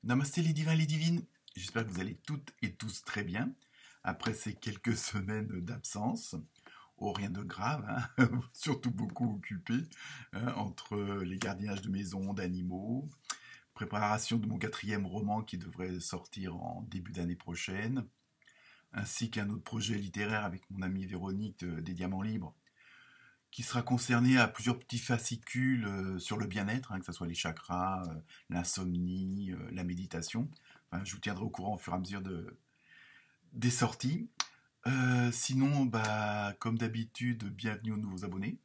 Namasté les divins et les divines, j'espère que vous allez toutes et tous très bien, après ces quelques semaines d'absence. Oh, rien de grave, hein. Surtout beaucoup occupé, hein, entre les gardiennages de maison, d'animaux, préparation de mon quatrième roman qui devrait sortir en début d'année prochaine, ainsi qu'un autre projet littéraire avec mon amie Véronique des Diamants Libres, qui sera concerné à plusieurs petits fascicules sur le bien-être, hein, que ce soit les chakras, l'insomnie, la méditation. Enfin, je vous tiendrai au courant au fur et à mesure des sorties. Sinon, bah, comme d'habitude, bienvenue aux nouveaux abonnés.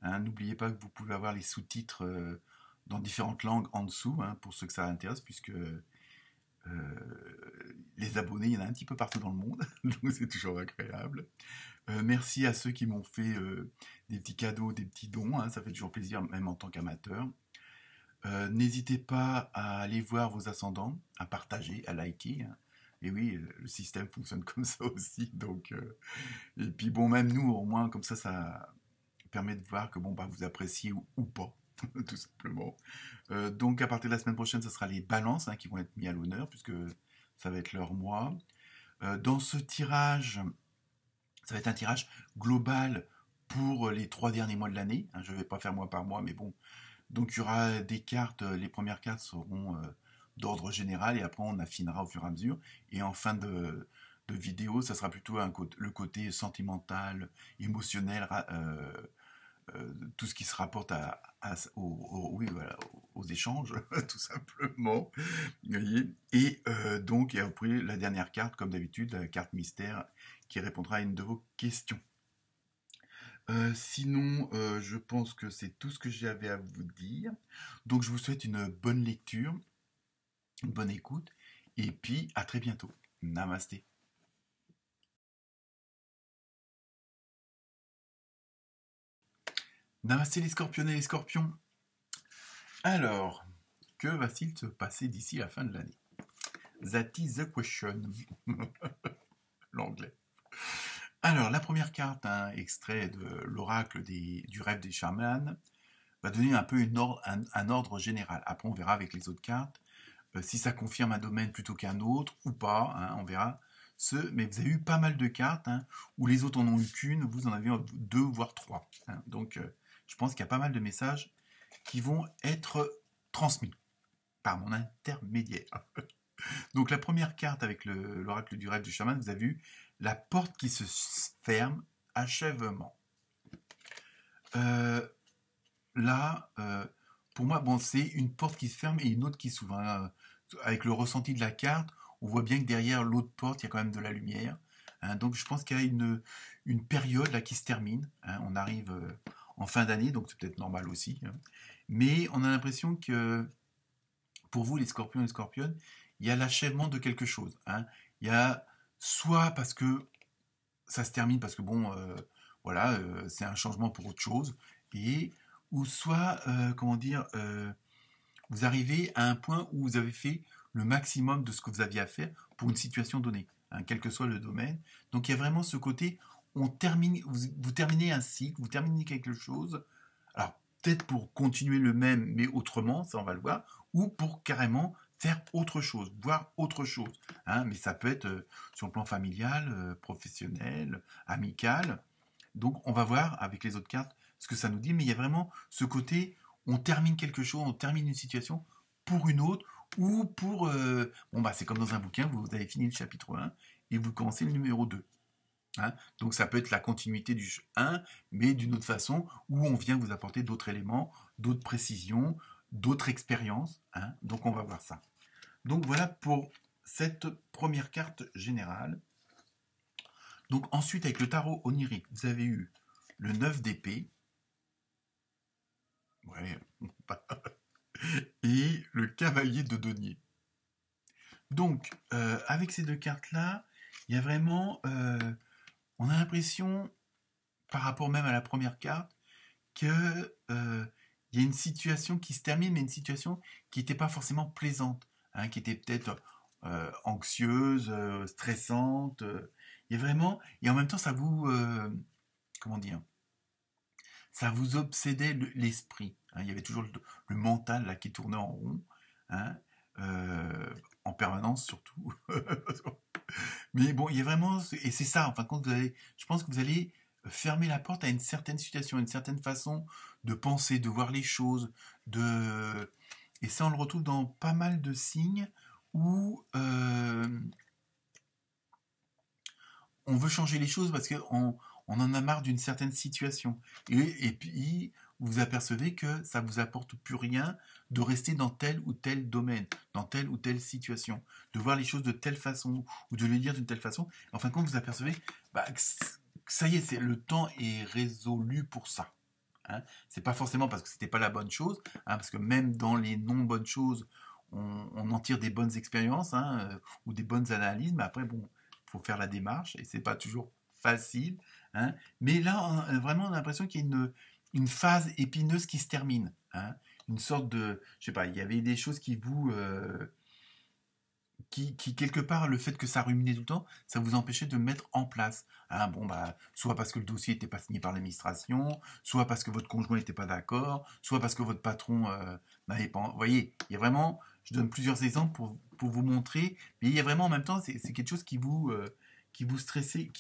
Hein, n'oubliez pas que vous pouvez avoir les sous-titres dans différentes langues en dessous, hein, pour ceux que ça intéresse, puisque les abonnés, il y en a un petit peu partout dans le monde, donc c'est toujours agréable. Merci à ceux qui m'ont fait des petits cadeaux, des petits dons, hein, ça fait toujours plaisir, même en tant qu'amateur. N'hésitez pas à aller voir vos ascendants, à partager, à liker, hein. Et oui, le système fonctionne comme ça aussi. Donc, et puis bon, même nous, au moins, comme ça permet de voir que bon, bah, vous appréciez ou pas, tout simplement. Donc, à partir de la semaine prochaine, ce sera les balances, hein, qui vont être mis à l'honneur, puisque ça va être leur mois. Dans ce tirage, ça va être un tirage global pour les 3 derniers mois de l'année, hein. Je ne vais pas faire mois par mois, mais bon. Donc, il y aura des cartes, les premières cartes seront d'ordre général, et après, on affinera au fur et à mesure. Et en fin de vidéo, ça sera plutôt le côté sentimental, émotionnel, tout ce qui se rapporte oui, voilà, aux échanges, tout simplement. Vous voyez. Et donc, et après, la dernière carte, comme d'habitude, la carte mystère, qui répondra à une de vos questions. Sinon, je pense que c'est tout ce que j'avais à vous dire. Donc, je vous souhaite une bonne lecture, une bonne écoute, et puis à très bientôt. Namasté. Namasté les scorpions et les scorpions. Alors, que va-t-il se passer d'ici la fin de l'année? That is the question. L'anglais. Alors, la première carte, un extrait de l'oracle du rêve des chamans, va donner un peu un ordre général. Après, on verra avec les autres cartes si ça confirme un domaine plutôt qu'un autre ou pas, hein, on verra. Mais vous avez eu pas mal de cartes, hein, où les autres en ont eu qu'une, vous en avez deux, voire trois, hein. Donc, je pense qu'il y a pas mal de messages qui vont être transmis par mon intermédiaire. Donc, la première carte avec l'oracle du rêve du chaman, vous avez vu la porte qui se ferme, achèvement. Là, pour moi, bon, c'est une porte qui se ferme et une autre qui s'ouvre, hein. Avec le ressenti de la carte, on voit bien que derrière l'autre porte, il y a quand même de la lumière, hein. Donc je pense qu'il y a une période là qui se termine, hein. On arrive en fin d'année, donc c'est peut-être normal aussi, hein. Mais on a l'impression que pour vous, les scorpions et les scorpionnes, il y a l'achèvement de quelque chose, hein. Il y a soit parce que ça se termine parce que bon, voilà, c'est un changement pour autre chose, ou soit, comment dire, vous arrivez à un point où vous avez fait le maximum de ce que vous aviez à faire pour une situation donnée, hein, quel que soit le domaine. Donc il y a vraiment ce côté, vous terminez un cycle, vous terminez quelque chose, alors peut-être pour continuer le même, mais autrement, ça on va le voir, ou pour carrément faire autre chose, voir autre chose, hein. Mais ça peut être sur le plan familial, professionnel, amical. Donc on va voir avec les autres cartes ce que ça nous dit, mais il y a vraiment ce côté, on termine quelque chose, on termine une situation pour une autre, ou pour... bon bah c'est comme dans un bouquin, vous avez fini le chapitre 1 et vous commencez le numéro 2. Hein. Donc ça peut être la continuité du 1, mais d'une autre façon, où on vient vous apporter d'autres éléments, d'autres précisions, d'autres expériences, hein. Donc on va voir ça. Donc voilà pour cette première carte générale. Donc ensuite, avec le tarot onirique, vous avez eu le 9 d'épée, ouais, et le cavalier de denier. Donc, avec ces deux cartes-là, il y a vraiment, on a l'impression, par rapport même à la première carte, que il y a une situation qui se termine, mais une situation qui n'était pas forcément plaisante, hein, qui était peut-être anxieuse, stressante. Il y a vraiment, et en même temps, ça vous, comment dire, ça vous obsédait l'esprit, hein. Il y avait toujours le mental là qui tournait en rond, hein. en permanence surtout. Mais bon, il y a vraiment, et c'est ça, en fin de compte, je pense que vous allez fermer la porte à une certaine situation, une certaine façon de penser, de voir les choses, et ça on le retrouve dans pas mal de signes où on veut changer les choses parce qu'on en a marre d'une certaine situation. Et puis, vous vous apercevez que ça ne vous apporte plus rien de rester dans tel ou tel domaine, dans telle ou telle situation, de voir les choses de telle façon ou de les lire d'une telle façon. En fin de compte, vous apercevez que ça y est, le temps est résolu pour ça. Hein. C'est pas forcément parce que c'était pas la bonne chose, hein, parce que même dans les non bonnes choses, on en tire des bonnes expériences, hein, ou des bonnes analyses, mais après, bon, faut faire la démarche et c'est pas toujours facile. Hein. Mais là, vraiment, on a l'impression qu'il y a une phase épineuse qui se termine. Hein. Une sorte de, je sais pas, il y avait des choses qui vous, qui quelque part, le fait que ça ruminait tout le temps, ça vous empêchait de mettre en place. Hein, bon, bah, soit parce que le dossier n'était pas signé par l'administration, soit parce que votre conjoint n'était pas d'accord, soit parce que votre patron n'avait pas. Vous voyez, il y a vraiment, je donne plusieurs exemples pour vous montrer, mais il y a vraiment en même temps, c'est quelque chose qui vous stressait,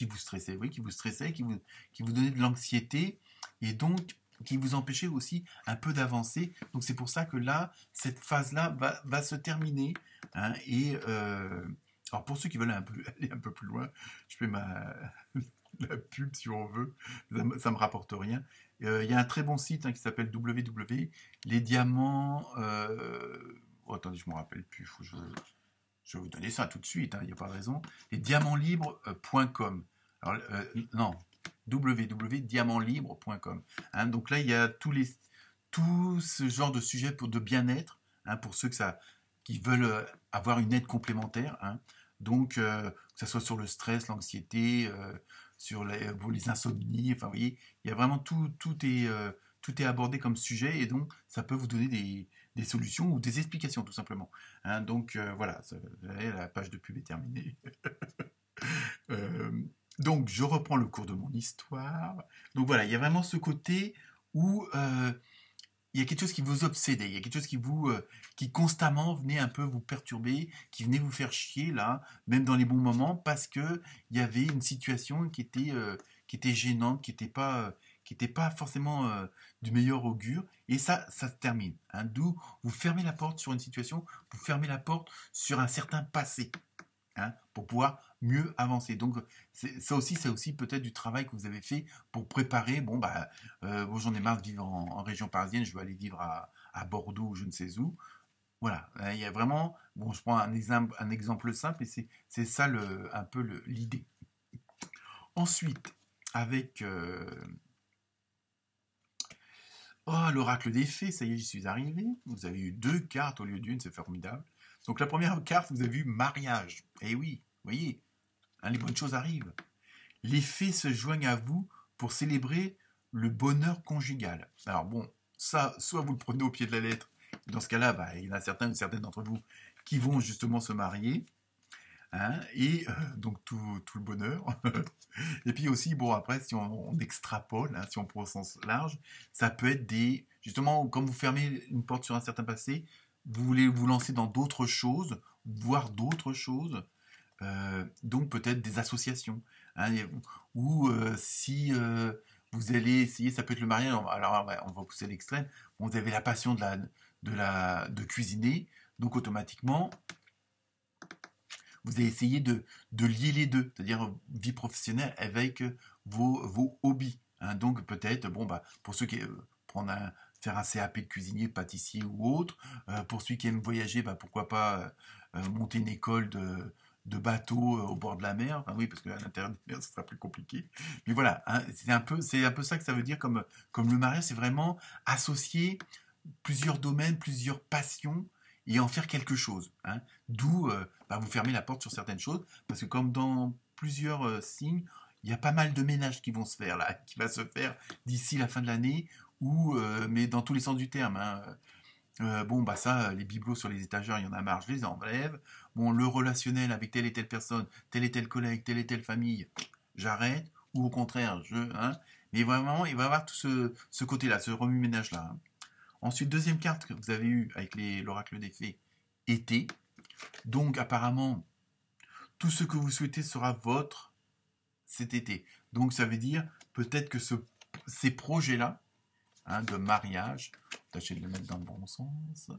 oui, qui vous donnait de l'anxiété, et donc qui vous empêchait aussi un peu d'avancer. Donc c'est pour ça que là, cette phase-là va se terminer. Hein, alors pour ceux qui veulent aller un peu plus loin, je fais la pub si on veut, ça me rapporte rien. Il y a un très bon site qui s'appelle www. Les diamants. Attendez, je ne me rappelle plus. Je vais vous donner ça tout de suite, il n'y a pas de raison. Lesdiamantlibres.com. Alors, non, www.diamantlibre.com. Hein, donc là, il y a tout ce genre de sujets de bien-être, hein, pour ceux qui veulent avoir une aide complémentaire. Hein. Donc, que ce soit sur le stress, l'anxiété, sur les insomnies, enfin, vous voyez, il y a vraiment tout est abordé comme sujet et donc ça peut vous donner des solutions ou des explications tout simplement. Hein, donc voilà, la page de pub est terminée. Donc je reprends le cours de mon histoire. Donc voilà, il y a vraiment ce côté où il y a quelque chose qui vous obsédait, il y a quelque chose qui constamment venait un peu vous perturber, qui venait vous faire chier là, même dans les bons moments, parce que il y avait une situation qui était gênante, qui était pas forcément du meilleur augure, et ça se termine. Hein, d'où vous fermez la porte sur une situation, vous fermez la porte sur un certain passé. Hein, pour pouvoir mieux avancer. Donc ça aussi, c'est aussi peut-être du travail que vous avez fait pour préparer. Bon, j'en ai marre de vivre en région parisienne, je veux aller vivre à Bordeaux ou je ne sais où. Voilà, il y a vraiment, bon, je prends un exemple simple et c'est ça un peu l'idée. Ensuite, avec l'oracle des fées, ça y est, j'y suis arrivé. Vous avez eu 2 cartes au lieu d'une, c'est formidable. Donc la première carte, vous avez vu mariage. Eh oui, vous voyez, hein, les bonnes choses arrivent. Les fées se joignent à vous pour célébrer le bonheur conjugal. Alors bon, ça, soit vous le prenez au pied de la lettre, dans ce cas-là, il y en a certaines d'entre vous qui vont justement se marier, hein, et donc tout le bonheur. Et puis aussi, bon, après, si on extrapole, hein, si on prend au sens large, ça peut être justement, comme vous fermez une porte sur un certain passé, vous voulez vous lancer dans d'autres choses, voir d'autres choses, donc peut-être des associations. Hein, ou si vous allez essayer, ça peut être le mariage, alors on va pousser à l'extrême, vous avez la passion de cuisiner, donc automatiquement, vous allez essayer de lier les deux, c'est-à-dire vie professionnelle avec vos hobbies. Hein, donc peut-être, pour ceux qui faire un CAP de cuisinier, pâtissier ou autre. Pour celui qui aime voyager, pourquoi pas monter une école de bateau au bord de la mer. Enfin, oui, parce qu'à l'intérieur de la mer, ce sera plus compliqué. Mais voilà, hein, c'est un peu ça que ça veut dire comme le mariage, c'est vraiment associer plusieurs domaines, plusieurs passions et en faire quelque chose. Hein. D'où vous fermez la porte sur certaines choses, parce que comme dans plusieurs signes, il y a pas mal de ménages qui vont se faire là, qui va se faire d'ici la fin de l'année, mais dans tous les sens du terme. Hein. Ça, les bibelots sur les étagères, il y en a marre, je les enlève. Bon, le relationnel avec telle et telle personne, tel et tel collègue, telle et telle famille, j'arrête. Ou au contraire, hein. Mais vraiment, il va y avoir tout ce côté-là, ce remue-ménage-là. Hein. Ensuite, deuxième carte que vous avez eue avec l'oracle des fées, été. Donc apparemment, tout ce que vous souhaitez sera votre cet été. Donc ça veut dire peut-être que ces projets-là, hein, de mariage, tâchez de le mettre dans le bon sens,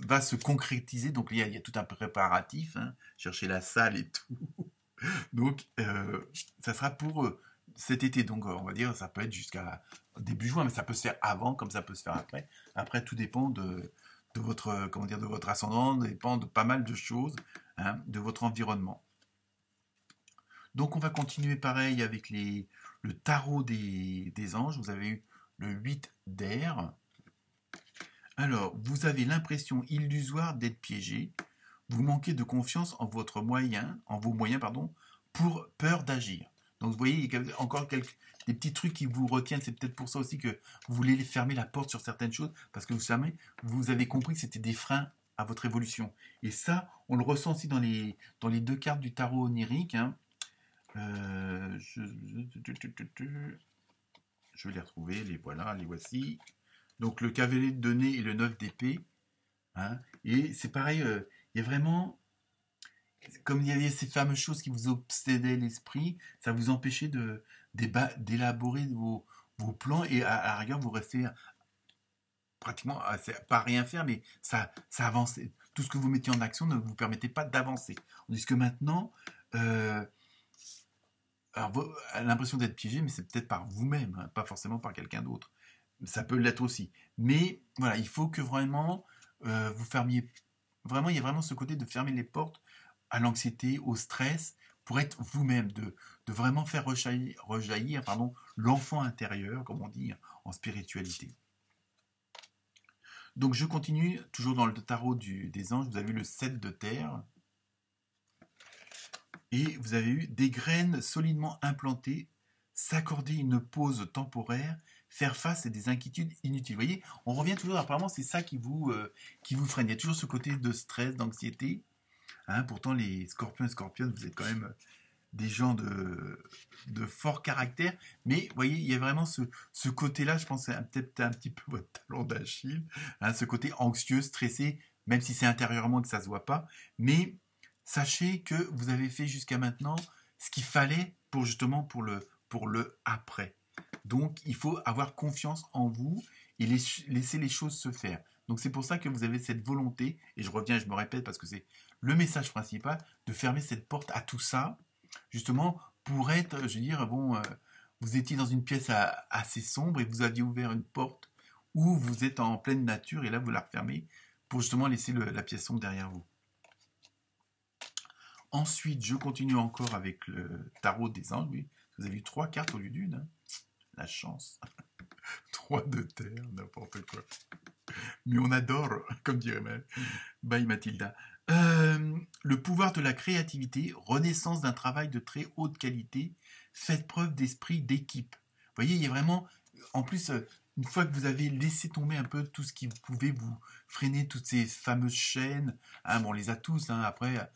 va se concrétiser. Donc il y a tout un préparatif, hein, chercher la salle et tout. Donc ça sera pour cet été. Donc on va dire ça peut être jusqu'à début juin, mais ça peut se faire avant comme ça peut se faire après. Après tout dépend de votre comment dire de votre ascendant, dépend de pas mal de choses, hein, de votre environnement. Donc on va continuer pareil avec le tarot des anges. Vous avez eu le 8 d'air. Alors, vous avez l'impression illusoire d'être piégé. Vous manquez de confiance en vos moyens, pardon, pour peur d'agir. Donc vous voyez, il y a encore des petits trucs qui vous retiennent. C'est peut-être pour ça aussi que vous voulez fermer la porte sur certaines choses, parce que vous avez compris que c'était des freins à votre évolution. Et ça, on le ressent aussi dans les deux cartes du tarot onirique, hein. Je vais les retrouver, les voici. Donc le cavalier de nez et le 9 d'épée. Hein, et c'est pareil, il y a vraiment, comme il y avait ces fameuses choses qui vous obsédaient l'esprit, ça vous empêchait d'élaborer vos plans et à la rigueur vous restez pratiquement, pas rien faire, mais ça avançait. Tout ce que vous mettiez en action ne vous permettait pas d'avancer. Tandis que maintenant, alors, l'impression d'être piégé, mais c'est peut-être par vous-même, hein, pas forcément par quelqu'un d'autre. Ça peut l'être aussi. Mais voilà, il faut que vraiment vous fermiez. Vraiment, il y a vraiment ce côté de fermer les portes à l'anxiété, au stress, pour être vous-même, de vraiment faire rejaillir l'enfant intérieur, comme on dit en spiritualité. Donc je continue, toujours dans le tarot des anges, vous avez eu le 7 de terre. Et vous avez eu des graines solidement implantées, s'accorder une pause temporaire, faire face à des inquiétudes inutiles. Vous voyez, on revient toujours, apparemment c'est ça qui vous freine. Il y a toujours ce côté de stress, d'anxiété. Hein, pourtant les scorpions et scorpionnes, vous êtes quand même des gens de fort caractère. Mais vous voyez, il y a vraiment ce côté-là, je pense, c'est peut-être un petit peu votre talon d'Achille. Hein, ce côté anxieux, stressé, même si c'est intérieurement que ça ne se voit pas. Mais sachez que vous avez fait jusqu'à maintenant ce qu'il fallait pour justement pour le après. Donc il faut avoir confiance en vous et laisser les choses se faire. Donc c'est pour ça que vous avez cette volonté, et je reviens, je me répète parce que c'est le message principal, de fermer cette porte à tout ça, justement pour être, je veux dire, bon, vous étiez dans une pièce assez sombre et vous aviez ouvert une porte où vous êtes en pleine nature et là vous la refermez pour justement laisser la pièce sombre derrière vous. Ensuite, je continue encore avec le tarot des anges. Oui, vous avez eu 3 cartes au lieu d'une. Hein. La chance. 3 de terre, n'importe quoi. Mais on adore, comme dirait Bye Mathilda. Le pouvoir de la créativité, renaissance d'un travail de très haute qualité, faites preuve d'esprit d'équipe. Vous voyez, il y a vraiment, en plus, une fois que vous avez laissé tomber un peu tout ce qui pouvait vous freiner, toutes ces fameuses chaînes, hein, bon, on les a tous, hein, après,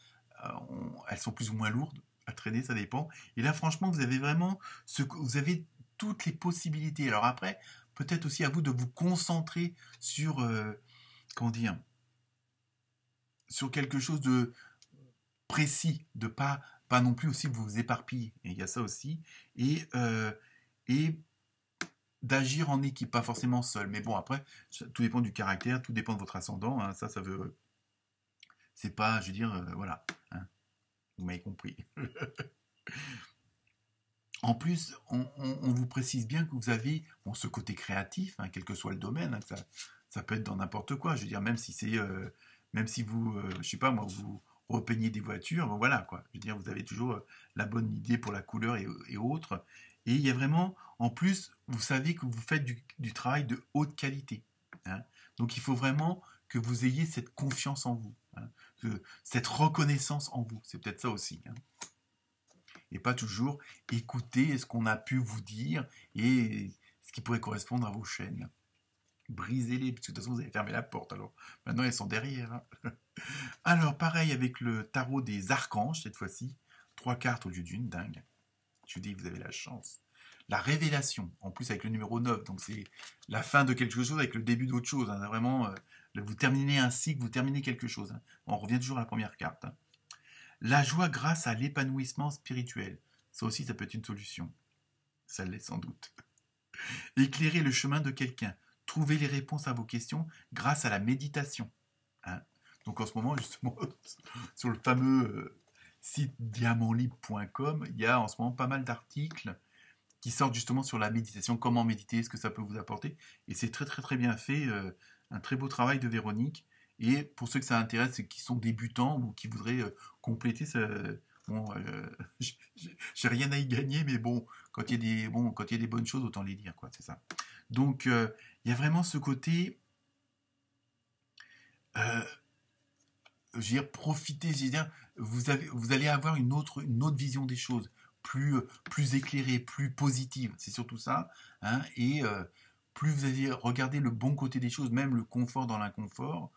elles sont plus ou moins lourdes à traîner, ça dépend. Et là, franchement, vous avez vraiment vous avez toutes les possibilités. Alors après, peut-être aussi à vous de vous concentrer sur, comment dire, sur quelque chose de précis, de pas non plus aussi vous éparpiller. Et il y a ça aussi. Et d'agir en équipe, pas forcément seul. Mais bon, après, tout dépend du caractère, tout dépend de votre ascendant. Hein, ça veut... C'est pas, je veux dire, voilà. Hein, vous m'avez compris. En plus, on vous précise bien que vous avez ce côté créatif, hein, quel que soit le domaine, hein, ça peut être dans n'importe quoi. Je veux dire, même si vous, je sais pas moi, vous repeignez des voitures, bon, voilà quoi. Je veux dire, vous avez toujours la bonne idée pour la couleur et autres. Et il y a vraiment, en plus, vous savez que vous faites du travail de haute qualité. Hein. Donc il faut vraiment que vous ayez cette confiance en vous, hein, cette reconnaissance en vous. C'est peut-être ça aussi. Hein. Et pas toujours écouter ce qu'on a pu vous dire et ce qui pourrait correspondre à vos chaînes. Brisez-les, parce que de toute façon vous avez fermé la porte, alors maintenant elles sont derrière. Hein. Alors pareil avec le tarot des archanges, cette fois-ci, 3 cartes au lieu d'une, dingue. Je vous dis que vous avez la chance. La révélation, en plus avec le numéro 9, donc c'est la fin de quelque chose avec le début d'autre chose, hein, vraiment Vous terminez un cycle, vous terminez quelque chose. Hein. On revient toujours à la première carte. Hein. La joie grâce à l'épanouissement spirituel. Ça aussi, ça peut être une solution. Ça l'est sans doute. Éclairer le chemin de quelqu'un. Trouver les réponses à vos questions grâce à la méditation. Hein. Donc en ce moment, justement, sur le fameux site diamantlibre.com, il y a en ce moment pas mal d'articles qui sortent justement sur la méditation, comment méditer, ce que ça peut vous apporter. Et c'est très très très bien fait, un très beau travail de Véronique. Et pour ceux que ça intéresse, qui sont débutants ou qui voudraient compléter ça, bon, j'ai rien à y gagner, mais bon, quand il y a des bonnes choses, autant les dire, quoi, c'est ça. Donc, il y a vraiment ce côté, je veux dire, profitez, je veux dire, vous allez avoir une autre vision des choses, plus éclairée, plus positive, c'est surtout ça, hein, et plus vous allez regarder le bon côté des choses, même le confort dans l'inconfort,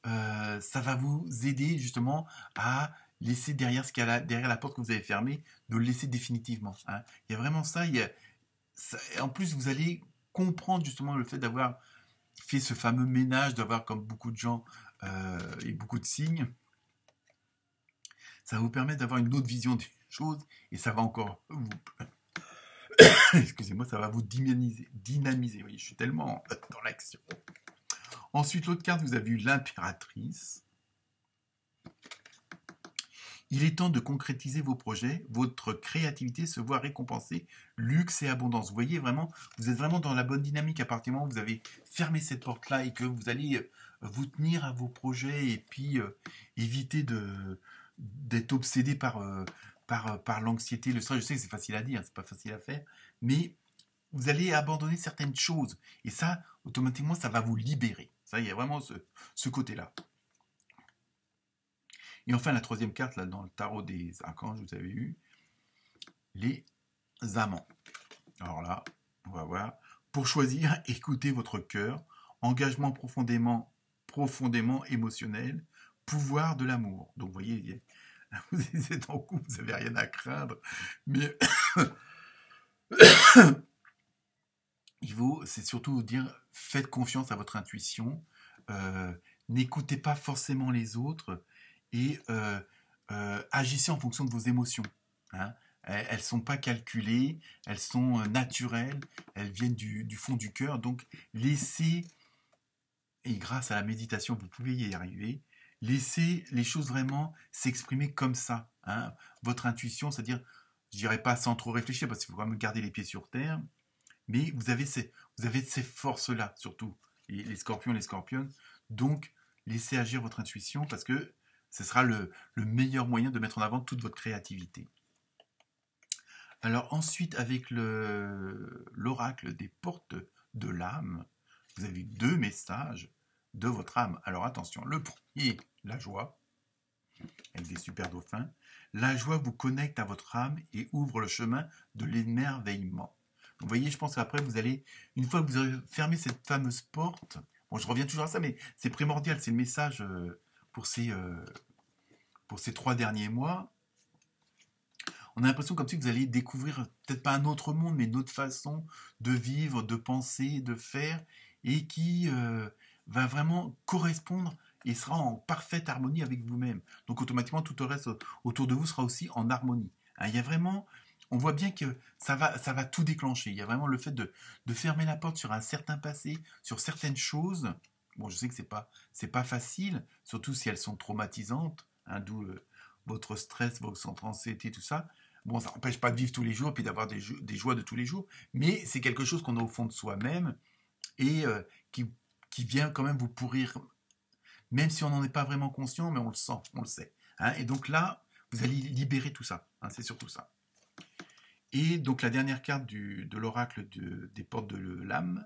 ça va vous aider justement à laisser derrière derrière la porte que vous avez fermée, de le laisser définitivement. Hein. Il y a vraiment ça, en plus vous allez comprendre justement le fait d'avoir fait ce fameux ménage, d'avoir comme beaucoup de gens et beaucoup de signes, ça va vous permettre d'avoir une autre vision des choses et ça va encore vous excusez-moi, ça va vous dynamiser. Oui, je suis tellement dans l'action. Ensuite, l'autre carte, vous avez eu l'impératrice. Il est temps de concrétiser vos projets, votre créativité se voit récompensée, luxe et abondance. Vous voyez vraiment, vous êtes vraiment dans la bonne dynamique à partir du moment où vous avez fermé cette porte-là et que vous allez vous tenir à vos projets et puis éviter d'être obsédé par l'anxiété, le stress. Je sais que c'est facile à dire, c'est pas facile à faire, mais vous allez abandonner certaines choses et ça, automatiquement, ça va vous libérer. Ça, il y a vraiment ce côté-là. Et enfin, la troisième carte, là, dans le tarot des archanges, vous avez eu les amants. Alors là, on va voir. Pour choisir, écoutez votre cœur, engagement profondément émotionnel, pouvoir de l'amour. Donc, vous voyez, vous êtes en couple, vous n'avez rien à craindre, mais c'est surtout vous dire, faites confiance à votre intuition, n'écoutez pas forcément les autres, et agissez en fonction de vos émotions. Hein. Elles ne sont pas calculées, elles sont naturelles, elles viennent du fond du cœur. Donc, laissez, et grâce à la méditation, vous pouvez y arriver, laissez les choses vraiment s'exprimer comme ça. Hein. Votre intuition, c'est-à-dire, je ne dirais pas sans trop réfléchir, parce qu'il faut quand même garder les pieds sur terre, mais vous avez ces forces-là, surtout, les scorpions, les scorpionnes. Donc, laissez agir votre intuition, parce que ce sera le meilleur moyen de mettre en avant toute votre créativité. Alors ensuite, avec l'oracle des portes de l'âme, vous avez 2 messages de votre âme. Alors attention, le premier, la joie, avec des super dauphins. La joie vous connecte à votre âme et ouvre le chemin de l'émerveillement. Vous voyez, je pense qu'après, vous allez, une fois que vous aurez fermé cette fameuse porte, bon, je reviens toujours à ça, mais c'est primordial, c'est le message pour ces 3 derniers mois, on a l'impression comme si vous allez découvrir peut-être pas un autre monde, mais une autre façon de vivre, de penser, de faire, et qui va vraiment correspondre et sera en parfaite harmonie avec vous-même. Donc automatiquement, tout le reste autour de vous sera aussi en harmonie. Hein, il y a vraiment, on voit bien que ça va tout déclencher. Il y a vraiment le fait de fermer la porte sur un certain passé, sur certaines choses. Bon, je sais que c'est pas facile, surtout si elles sont traumatisantes. Hein, d'où votre stress, votre anxiété, tout ça. Bon, ça n'empêche pas de vivre tous les jours et puis d'avoir des joies de tous les jours, mais c'est quelque chose qu'on a au fond de soi-même et qui vient quand même vous pourrir, même si on n'en est pas vraiment conscient, mais on le sent, on le sait. Hein, et donc là, vous allez libérer tout ça, hein, c'est surtout ça. Et donc la dernière carte de l'oracle des portes de l'âme,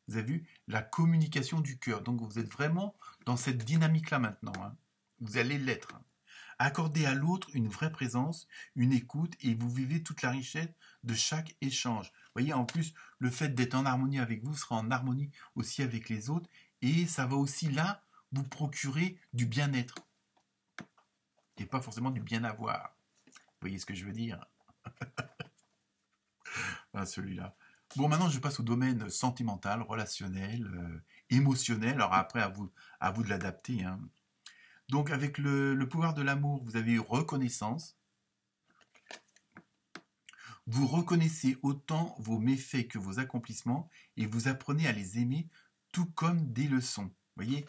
vous avez vu la communication du cœur. Donc vous êtes vraiment dans cette dynamique-là maintenant. Hein. Vous allez l'être. Accordez à l'autre une vraie présence, une écoute, et vous vivez toute la richesse de chaque échange. Vous voyez, en plus, le fait d'être en harmonie avec vous sera en harmonie aussi avec les autres, et ça va aussi là vous procurer du bien-être. Et pas forcément du bien-avoir. Vous voyez ce que je veux dire? Ah, celui-là. Bon, maintenant, je passe au domaine sentimental, relationnel, émotionnel. Alors après, à vous de l'adapter, hein. Donc, avec le pouvoir de l'amour, vous avez eu reconnaissance. Vous reconnaissez autant vos méfaits que vos accomplissements et vous apprenez à les aimer tout comme des leçons. Vous voyez,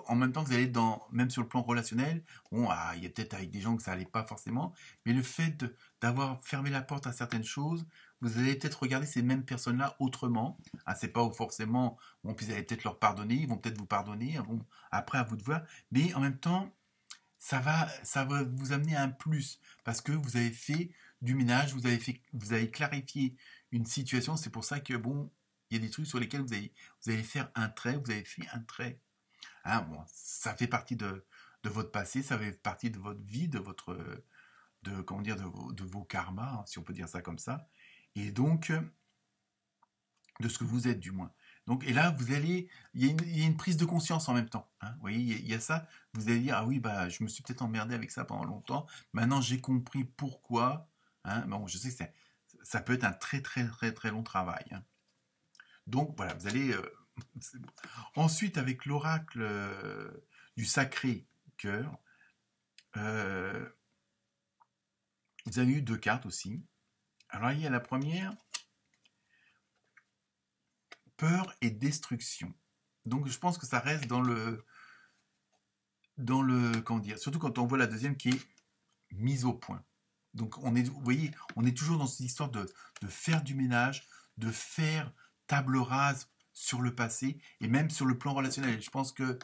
en même temps que vous allez même sur le plan relationnel, bon, il y a peut-être avec des gens que ça allait pas forcément, mais le fait d'avoir fermé la porte à certaines choses, vous allez peut-être regarder ces mêmes personnes-là autrement. Ah, c'est pas forcément, bon, puis vous allez peut-être leur pardonner, ils vont peut-être vous pardonner, bon, après à vous de voir, mais en même temps, ça va vous amener à un plus parce que vous avez fait du ménage, vous avez clarifié une situation. C'est pour ça que bon, il y a des trucs sur lesquels vous allez faire un trait, vous avez fait un trait. Hein, bon, ça fait partie de votre passé, ça fait partie de votre vie, comment dire, de vos karmas, hein, si on peut dire ça comme ça. Et donc, de ce que vous êtes du moins. Donc, et là, il y a une prise de conscience en même temps. Hein. Vous voyez, il y a ça. Vous allez dire, ah oui, bah, je me suis peut-être emmerdé avec ça pendant longtemps. Maintenant, j'ai compris pourquoi. Hein. Bon, je sais que ça peut être un très, très, très, très long travail. Hein. Donc, voilà, vous allez. Bon. Ensuite, avec l'oracle du sacré cœur, euh, vous avez eu deux cartes aussi. Alors, il y a la première, peur et destruction. Donc, je pense que ça reste comment dire, surtout quand on voit la deuxième qui est mise au point. Donc vous voyez, on est toujours dans cette histoire de faire du ménage, de faire table rase sur le passé et même sur le plan relationnel. Je pense que,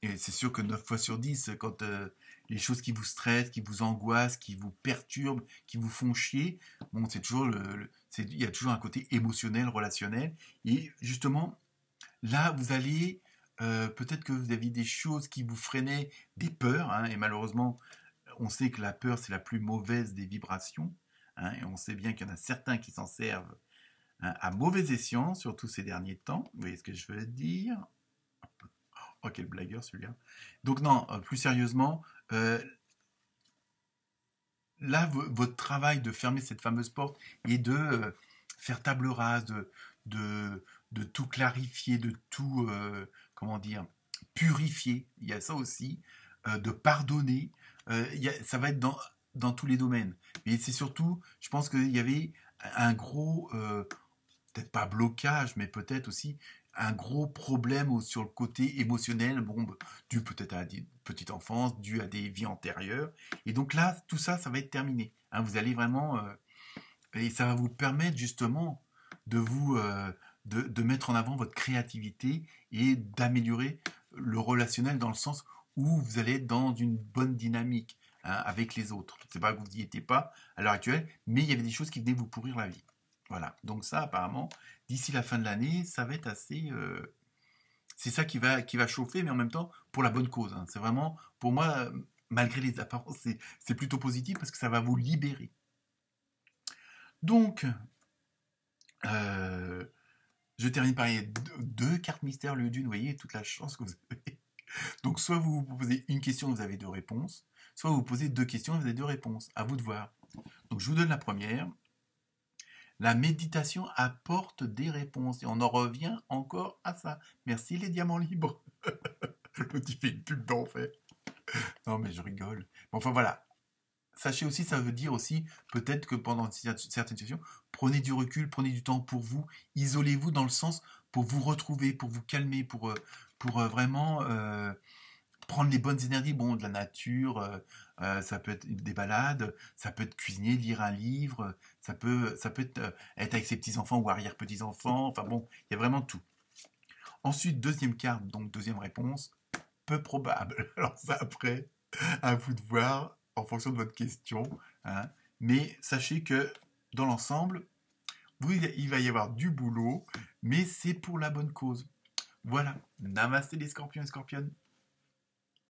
et c'est sûr que 9 fois sur 10, quand les choses qui vous stressent, qui vous angoissent, qui vous perturbent, qui vous font chier, bon, c'est toujours il y a toujours un côté émotionnel, relationnel. Et justement, là, vous allez, peut-être que vous aviez des choses qui vous freinaient, des peurs, hein, et malheureusement, on sait que la peur, c'est la plus mauvaise des vibrations, hein, et on sait bien qu'il y en a certains qui s'en servent, hein, à mauvais escient, surtout ces derniers temps. Vous voyez ce que je veux dire? Oh, quel blagueur celui-là. Donc non, plus sérieusement, euh, là, votre travail de fermer cette fameuse porte et de faire table rase, de, de tout clarifier, de tout, comment dire, purifier, il y a ça aussi, de pardonner, ça va être dans tous les domaines. Mais c'est surtout, je pense qu'il y avait un gros, peut-être pas blocage, mais peut-être aussi un gros problème sur le côté émotionnel, bon, dû peut-être à des petites enfances, dû à des vies antérieures. Et donc là, tout ça, ça va être terminé. Hein, vous allez vraiment, et ça va vous permettre justement de de mettre en avant votre créativité et d'améliorer le relationnel dans le sens où vous allez être dans une bonne dynamique, hein, avec les autres. C'est pas que vous n'y étiez pas à l'heure actuelle, mais il y avait des choses qui venaient vous pourrir la vie. Voilà. Donc ça, apparemment, d'ici la fin de l'année, ça va être assez. C'est ça qui va chauffer, mais en même temps pour la bonne cause. Hein. C'est vraiment, pour moi, malgré les apparences, c'est plutôt positif parce que ça va vous libérer. Donc, euh, je termine par les deux cartes mystères lieu d'une. Vous voyez toute la chance que vous avez. Donc, soit vous vous posez une question, vous avez deux réponses, soit vous posez deux questions, vous avez deux réponses. À vous de voir. Donc, je vous donne la première. La méditation apporte des réponses et on en revient encore à ça. Merci les diamants libres. Le petit fait une pub d'enfer. Non mais je rigole. Bon, enfin voilà. Sachez aussi, ça veut dire aussi peut-être que pendant certaines situations, prenez du recul, prenez du temps pour vous, isolez-vous dans le sens pour vous retrouver, pour vous calmer, pour vraiment prendre les bonnes énergies, bon, de la nature, ça peut être des balades, ça peut être cuisiner, lire un livre, ça peut être avec ses petits-enfants ou arrière-petits-enfants, enfin bon, il y a vraiment tout. Ensuite, deuxième carte, donc deuxième réponse, peu probable. Alors ça après, à vous de voir en fonction de votre question, hein. Mais sachez que dans l'ensemble, il va y avoir du boulot, mais c'est pour la bonne cause. Voilà, namasté les scorpions et scorpionnes.